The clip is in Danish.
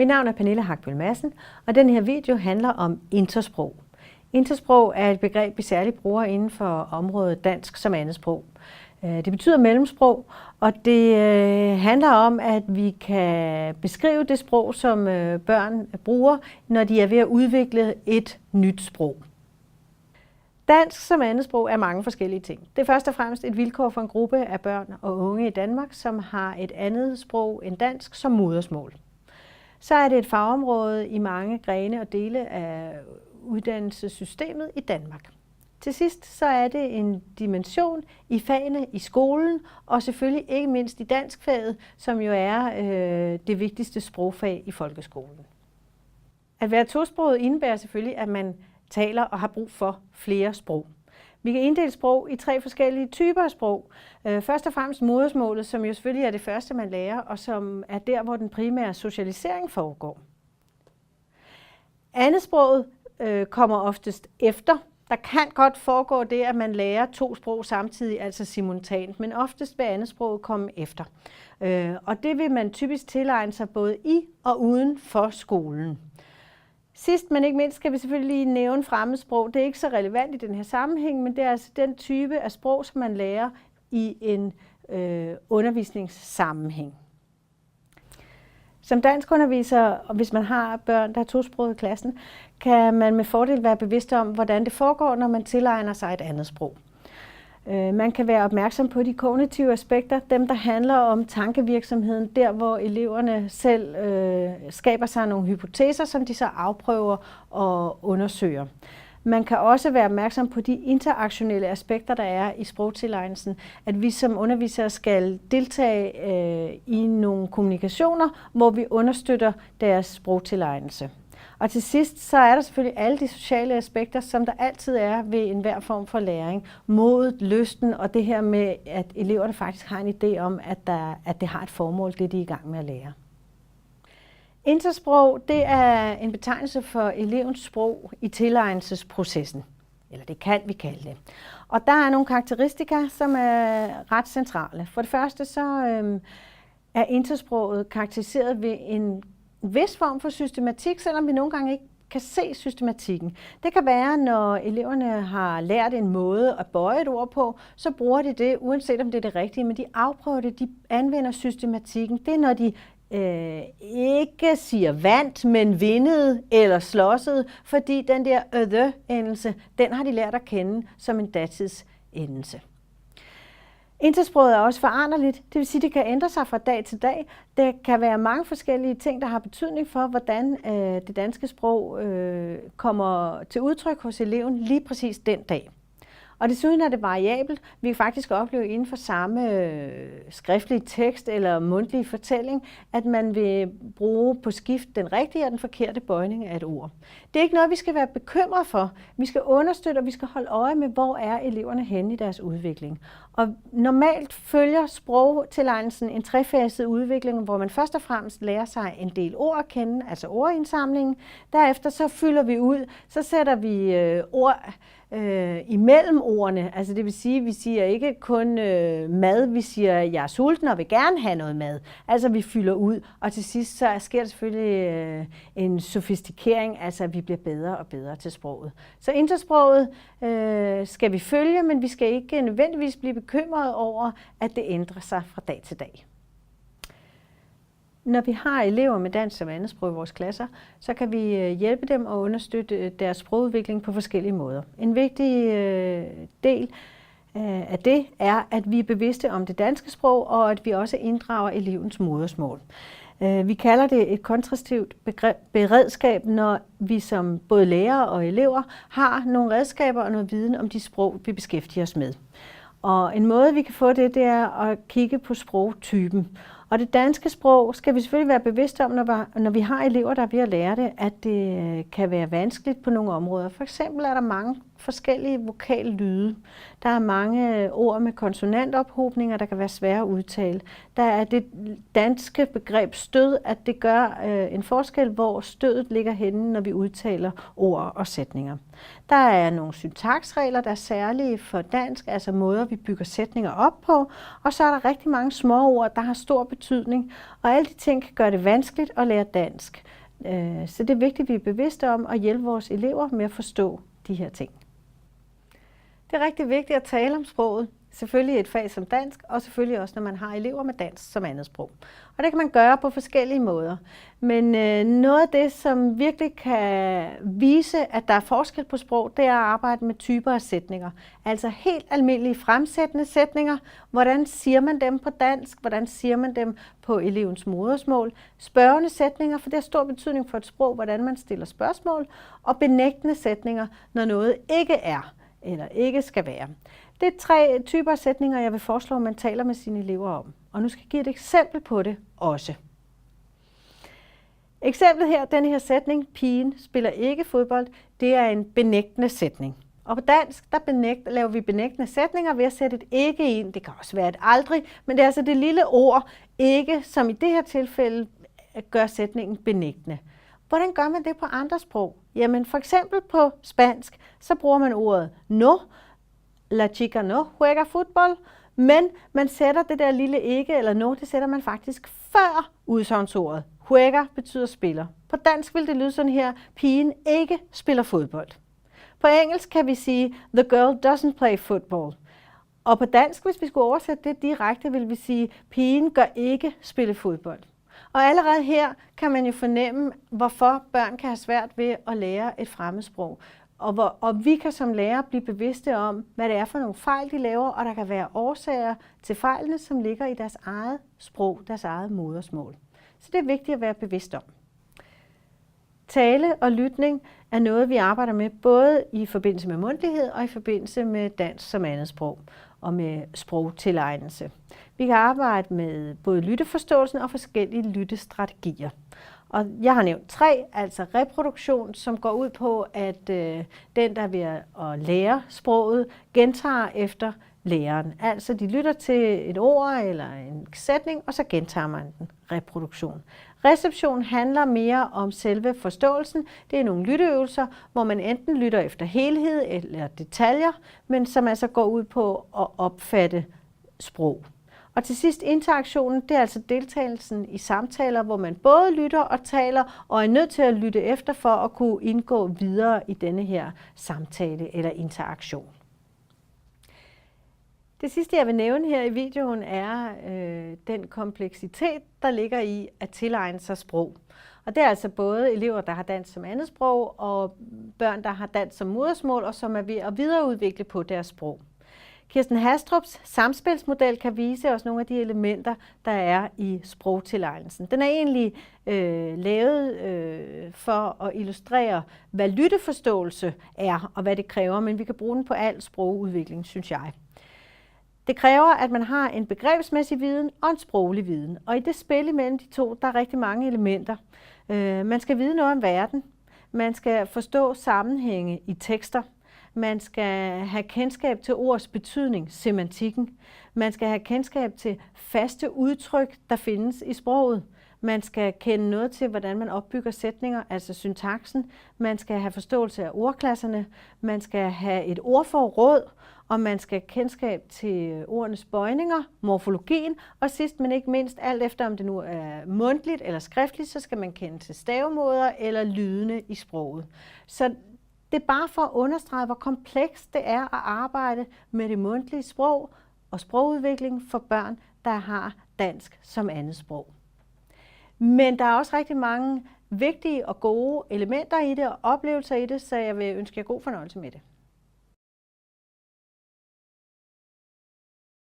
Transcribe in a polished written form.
Mit navn er Pernille Hagtbøl Madsen, og den her video handler om Intersprog. Intersprog er et begreb, vi særligt bruger inden for området dansk som andetsprog. Det betyder mellemsprog, og det handler om, at vi kan beskrive det sprog, som børn bruger, når de er ved at udvikle et nyt sprog. Dansk som andetsprog er mange forskellige ting. Det er først og fremmest et vilkår for en gruppe af børn og unge i Danmark, som har et andet sprog end dansk som modersmål. Så er det et fagområde i mange grene og dele af uddannelsessystemet i Danmark. Til sidst så er det en dimension i fagene i skolen, og selvfølgelig ikke mindst i danskfaget, som jo er det vigtigste sprogfag i folkeskolen. At være tosproget indebærer selvfølgelig, at man taler og har brug for flere sprog. Vi kan inddele sprog i 3 forskellige typer af sprog. Først og fremmest modersmålet, som jo selvfølgelig er det første, man lærer, og som er der, hvor den primære socialisering foregår. Andetsproget kommer oftest efter. Der kan godt foregå det, at man lærer 2 sprog samtidig, altså simultant, men oftest vil andetsproget komme efter. Og det vil man typisk tilegne sig både i og uden for skolen. Sidst, men ikke mindst, skal vi selvfølgelig lige nævne fremmedsprog. Det er ikke så relevant i den her sammenhæng, men det er altså den type af sprog, som man lærer i en undervisningssammenhæng. Som danskunderviser, og hvis man har børn, der er tosproget i klassen, kan man med fordel være bevidst om, hvordan det foregår, når man tilegner sig et andet sprog. Man kan være opmærksom på de kognitive aspekter, dem der handler om tankevirksomheden, der hvor eleverne selv skaber sig nogle hypoteser, som de så afprøver og undersøger. Man kan også være opmærksom på de interaktionelle aspekter, der er i sprogtilegnelsen, at vi som undervisere skal deltage i nogle kommunikationer, hvor vi understøtter deres sprogtilegnelse. Og til sidst så er der selvfølgelig alle de sociale aspekter, som der altid er ved enhver form for læring. Modet, lysten og det her med, at eleverne faktisk har en idé om, at det har et formål, det de er i gang med at lære. Intersprog, det er en betegnelse for elevens sprog i tilegnelsesprocessen. Eller det kan vi kalde det. Og der er nogle karakteristika, som er ret centrale. For det første så er intersproget karakteriseret ved en vis form for systematik, selvom vi nogle gange ikke kan se systematikken. Det kan være, når eleverne har lært en måde at bøje et ord på, så bruger de det, uanset om det er det rigtige, men de afprøver det, de anvender systematikken. Det er, når de ikke siger vandt, men vindede eller slåssede, fordi den der the-endelse, den har de lært at kende som en datidsendelse. Intersproget er også foranderligt, det vil sige, at det kan ændre sig fra dag til dag. Der kan være mange forskellige ting, der har betydning for, hvordan det danske sprog kommer til udtryk hos eleven lige præcis den dag. Og desuden er det variabelt. Vi kan faktisk opleve inden for samme skriftlige tekst eller mundtlige fortælling, at man vil bruge på skift den rigtige og den forkerte bøjning af et ord. Det er ikke noget, vi skal være bekymret for. Vi skal understøtte, og vi skal holde øje med, hvor er eleverne henne i deres udvikling. Og normalt følger sprogtilegnelsen en trefaset udvikling, hvor man først og fremmest lærer sig en del ord at kende, altså ordindsamlingen. Derefter så fylder vi ud, så sætter vi ord imellem ordene, altså det vil sige, at vi siger ikke kun mad, vi siger, jeg er sulten og vil gerne have noget mad. Altså vi fylder ud, og til sidst så sker der selvfølgelig en sofistikering, altså at vi bliver bedre og bedre til sproget. Så intersproget skal vi følge, men vi skal ikke nødvendigvis blive bekymret over, at det ændrer sig fra dag til dag. Når vi har elever med dansk som andetsprog i vores klasser, så kan vi hjælpe dem og understøtte deres sprogudvikling på forskellige måder. En vigtig del af det er, at vi er bevidste om det danske sprog, og at vi også inddrager elevens modersmål. Vi kalder det et kontrastivt beredskab, når vi som både lærere og elever har nogle redskaber og noget viden om de sprog, vi beskæftiger os med. Og en måde, vi kan få det, det er at kigge på sprogtypen. Og det danske sprog skal vi selvfølgelig være bevidste om, når vi har elever, der er ved at lære det, at det kan være vanskeligt på nogle områder. For eksempel er der mange forskellige vokallyde. Der er mange ord med konsonantophobninger, der kan være svære at udtale. Der er det danske begreb stød, at det gør en forskel, hvor stødet ligger henne, når vi udtaler ord og sætninger. Der er nogle syntaksregler, der er særlige for dansk, altså måder, vi bygger sætninger op på. Og så er der rigtig mange små ord, der har stor betydning, og alle de ting kan gøre det vanskeligt at lære dansk. Så det er vigtigt, at vi er bevidste om at hjælpe vores elever med at forstå de her ting. Det er rigtig vigtigt at tale om sproget, selvfølgelig i et fag som dansk, og selvfølgelig også, når man har elever med dansk som andet sprog. Og det kan man gøre på forskellige måder. Men noget af det, som virkelig kan vise, at der er forskel på sprog, det er at arbejde med typer af sætninger. Altså helt almindelige fremsættende sætninger. Hvordan siger man dem på dansk? Hvordan siger man dem på elevens modersmål? Spørgende sætninger, for det har stor betydning for et sprog, hvordan man stiller spørgsmål. Og benægtende sætninger, når noget ikke er eller ikke skal være. Det er 3 typer af sætninger, jeg vil foreslå, at man taler med sine elever om. Og nu skal jeg give et eksempel på det også. Eksemplet her, den her sætning, pigen spiller ikke fodbold, det er en benægtende sætning. Og på dansk, der laver vi benægtende sætninger ved at sætte et ikke ind. Det kan også være et aldrig, men det er altså det lille ord ikke, som i det her tilfælde gør sætningen benægtende. Hvordan gør man det på andre sprog? Jamen for eksempel på spansk, så bruger man ordet no. La chica no juega fútbol, men man sætter det der lille ikke eller no, det sætter man faktisk før udsagnsordet. Juega betyder spiller. På dansk vil det lyde sådan her, pigen ikke spiller fodbold. På engelsk kan vi sige, the girl doesn't play football. Og på dansk, hvis vi skulle oversætte det direkte, vil vi sige, pigen gør ikke spille fodbold. Og allerede her kan man jo fornemme, hvorfor børn kan have svært ved at lære et fremmedsprog. Og vi kan som lærer blive bevidste om, hvad det er for nogle fejl, de laver, og der kan være årsager til fejlene, som ligger i deres eget sprog, deres eget modersmål. Så det er vigtigt at være bevidst om. Tale og lytning er noget, vi arbejder med både i forbindelse med mundtlighed og i forbindelse med dansk som andet sprog og med sprogtilegnelse. Vi kan arbejde med både lytteforståelsen og forskellige lyttestrategier. Og jeg har nævnt 3, altså reproduktion, som går ud på, at den, der er ved at lære sproget, gentager efter læreren. Altså de lytter til et ord eller en sætning, og så gentager man den. Reproduktion. Reception handler mere om selve forståelsen. Det er nogle lytteøvelser, hvor man enten lytter efter helhed eller detaljer, men som altså går ud på at opfatte sprog. Og til sidst interaktionen, det er altså deltagelsen i samtaler, hvor man både lytter og taler, og er nødt til at lytte efter for at kunne indgå videre i denne her samtale eller interaktion. Det sidste, jeg vil nævne her i videoen, er den kompleksitet, der ligger i at tilegne sig sprog. Og det er altså både elever, der har dansk som andet sprog, og børn, der har dansk som modersmål, og som er ved at videreudvikle på deres sprog. Kirsten Hastrups samspilsmodel kan vise os nogle af de elementer, der er i sprogtilegnelsen. Den er egentlig lavet for at illustrere, hvad lytteforståelse er, og hvad det kræver, men vi kan bruge den på al sprogudvikling, synes jeg. Det kræver, at man har en begrebsmæssig viden og en sproglig viden. Og i det spil imellem de to, der er rigtig mange elementer. Man skal vide noget om verden. Man skal forstå sammenhænge i tekster. Man skal have kendskab til ords betydning, semantikken. Man skal have kendskab til faste udtryk, der findes i sproget. Man skal kende noget til, hvordan man opbygger sætninger, altså syntaksen. Man skal have forståelse af ordklasserne. Man skal have et ordforråd, og man skal have kendskab til ordenes bøjninger, morfologien, og sidst men ikke mindst, alt efter om det nu er mundtligt eller skriftligt, så skal man kende til stavemåder eller lydene i sproget. Så det er bare for at understrege, hvor komplekst det er at arbejde med det mundtlige sprog og sprogudvikling for børn, der har dansk som andet sprog. Men der er også rigtig mange vigtige og gode elementer i det og oplevelser i det, så jeg vil ønske jer god fornøjelse med det.